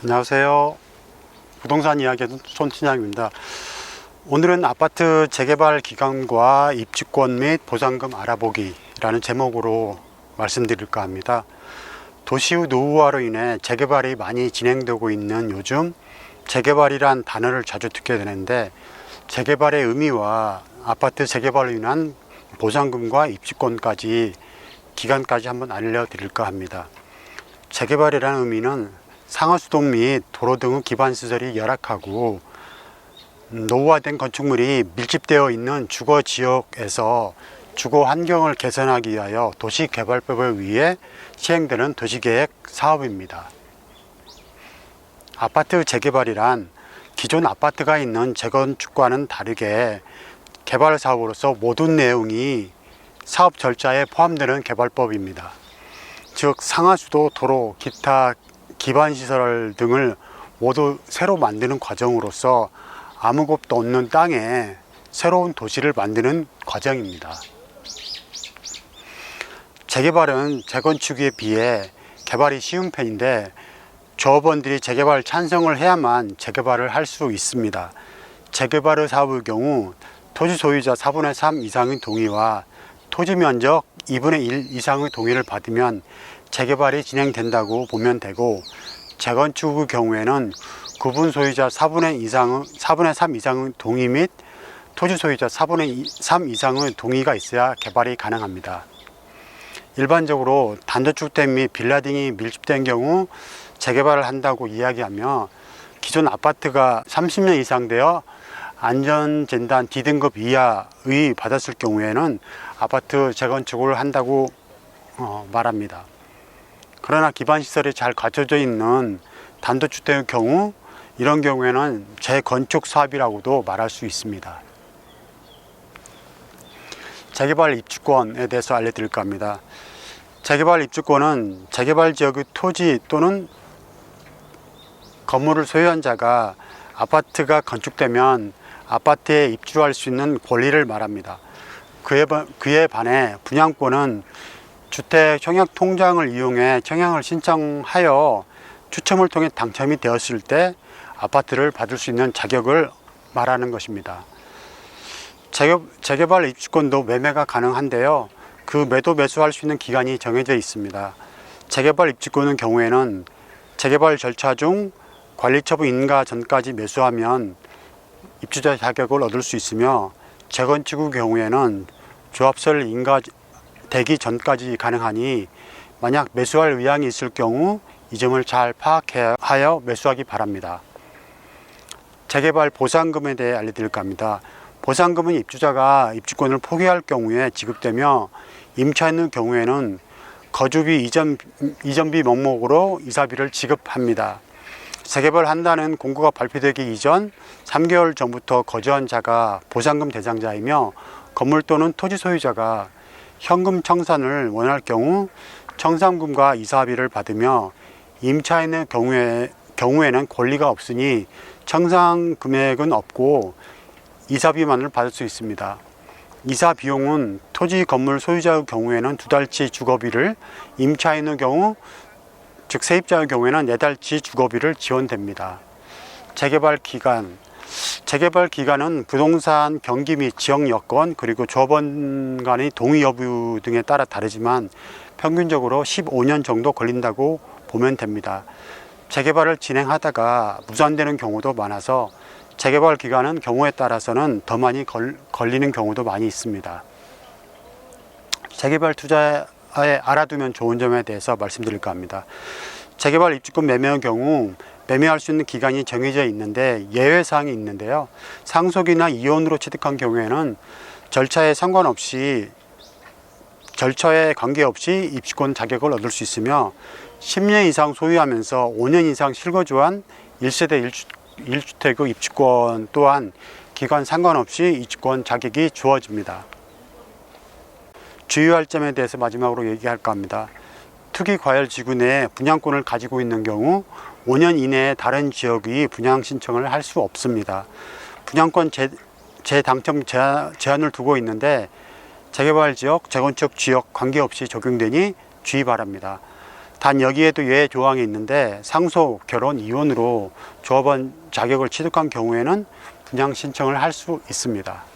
안녕하세요. 부동산 이야기하는 손팀장입니다. 오늘은 아파트 재개발 기간과 입주권 및 보상금 알아보기라는 제목으로 말씀드릴까 합니다. 도시의 노후화로 인해 재개발이 많이 진행되고 있는 요즘 재개발이란 단어를 자주 듣게 되는데, 재개발의 의미와 아파트 재개발로 인한 보상금과 입주권까지 기간까지 한번 알려드릴까 합니다. 재개발이라는 의미는 상하수도 및 도로 등의 기반시설이 열악하고 노후화된 건축물이 밀집되어 있는 주거 지역에서 주거 환경을 개선하기 위하여 도시개발법에 의해 시행되는 도시계획 사업입니다. 아파트 재개발이란 기존 아파트가 있는 재건축과는 다르게 개발 사업으로서 모든 내용이 사업 절차에 포함되는 개발법입니다. 즉 상하수도, 도로, 기타 기반시설 등을 모두 새로 만드는 과정으로서 아무것도 없는 땅에 새로운 도시를 만드는 과정입니다. 재개발은 재건축에 비해 개발이 쉬운 편인데, 조합원들이 재개발 찬성을 해야만 재개발을 할 수 있습니다. 재개발의 사업의 경우 토지 소유자 4분의 3 이상의 동의와 토지 면적 2분의 1 이상의 동의를 받으면 재개발이 진행된다고 보면 되고, 재건축의 경우에는 구분 소유자 4분의 3 이상의 동의 및 토지 소유자 4분의 3 이상의 동의가 있어야 개발이 가능합니다. 일반적으로 단독주택 및 빌라 등이 밀집된 경우 재개발을 한다고 이야기하며, 기존 아파트가 30년 이상 되어 안전진단 D등급 이하의 받았을 경우에는 아파트 재건축을 한다고 말합니다. 그러나 기반시설이 잘 갖춰져 있는 단독주택의 경우, 이런 경우에는 재건축 사업이라고도 말할 수 있습니다. 재개발 입주권에 대해서 알려드릴까 합니다. 재개발 입주권은 재개발 지역의 토지 또는 건물을 소유한 자가 아파트가 건축되면 아파트에 입주할 수 있는 권리를 말합니다. 그에 반해 분양권은 주택 청약 통장을 이용해 청약을 신청하여 추첨을 통해 당첨이 되었을 때 아파트를 받을 수 있는 자격을 말하는 것입니다. 재개발 입주권도 매매가 가능한데요, 그 매도 매수할 수 있는 기간이 정해져 있습니다. 재개발 입주권의 경우에는 재개발 절차 중 관리처분 인가 전까지 매수하면 입주자 자격을 얻을 수 있으며, 재건축의 경우에는 조합설 인가되기 전까지 가능하니, 만약 매수할 의향이 있을 경우 이 점을 잘 파악하여 매수하기 바랍니다. 재개발 보상금에 대해 알려드릴까 합니다. 보상금은 입주자가 입주권을 포기할 경우에 지급되며, 임차인의 경우에는 거주비 이전비 명목으로 이사비를 지급합니다. 재개발한다는 공고가 발표되기 이전 3개월 전부터 거주한 자가 보상금 대상자이며, 건물 또는 토지 소유자가 현금 청산을 원할 경우 청산금과 이사비를 받으며, 임차인의 경우에는 권리가 없으니 청산 금액은 없고 이사비만을 받을 수 있습니다. 이사 비용은 토지 건물 소유자의 경우에는 2달치 주거비를, 임차인의 경우 즉 세입자의 경우에는 4달치 주거비를 지원됩니다. 재개발 기간은 부동산 경기 및 지역 여건, 그리고 조합원 간의 동의 여부 등에 따라 다르지만 평균적으로 15년 정도 걸린다고 보면 됩니다. 재개발을 진행하다가 무산되는 경우도 많아서 재개발 기간은 경우에 따라서는 더 많이 걸리는 경우도 많이 있습니다. 재개발 투자에 알아두면 좋은 점에 대해서 말씀드릴까 합니다. 재개발 입주권 매매의 경우 매매할 수 있는 기간이 정해져 있는데 예외사항이 있는데요, 상속이나 이혼으로 취득한 경우에는 절차에 관계없이 입주권 자격을 얻을 수 있으며, 10년 이상 소유하면서 5년 이상 실거주한 1세대 1주택의 입주권 또한 기간 상관없이 입주권 자격이 주어집니다. 주의할 점에 대해서 마지막으로 얘기할까 합니다. 투기과열지구 내에 분양권을 가지고 있는 경우 5년 이내에 다른 지역의 분양 신청을 할 수 없습니다. 분양권 재당첨 제한을 두고 있는데 재개발 지역, 재건축 지역 관계없이 적용되니 주의 바랍니다. 단 여기에도 예외 조항이 있는데 상속, 결혼, 이혼으로 조합원 자격을 취득한 경우에는 분양 신청을 할 수 있습니다.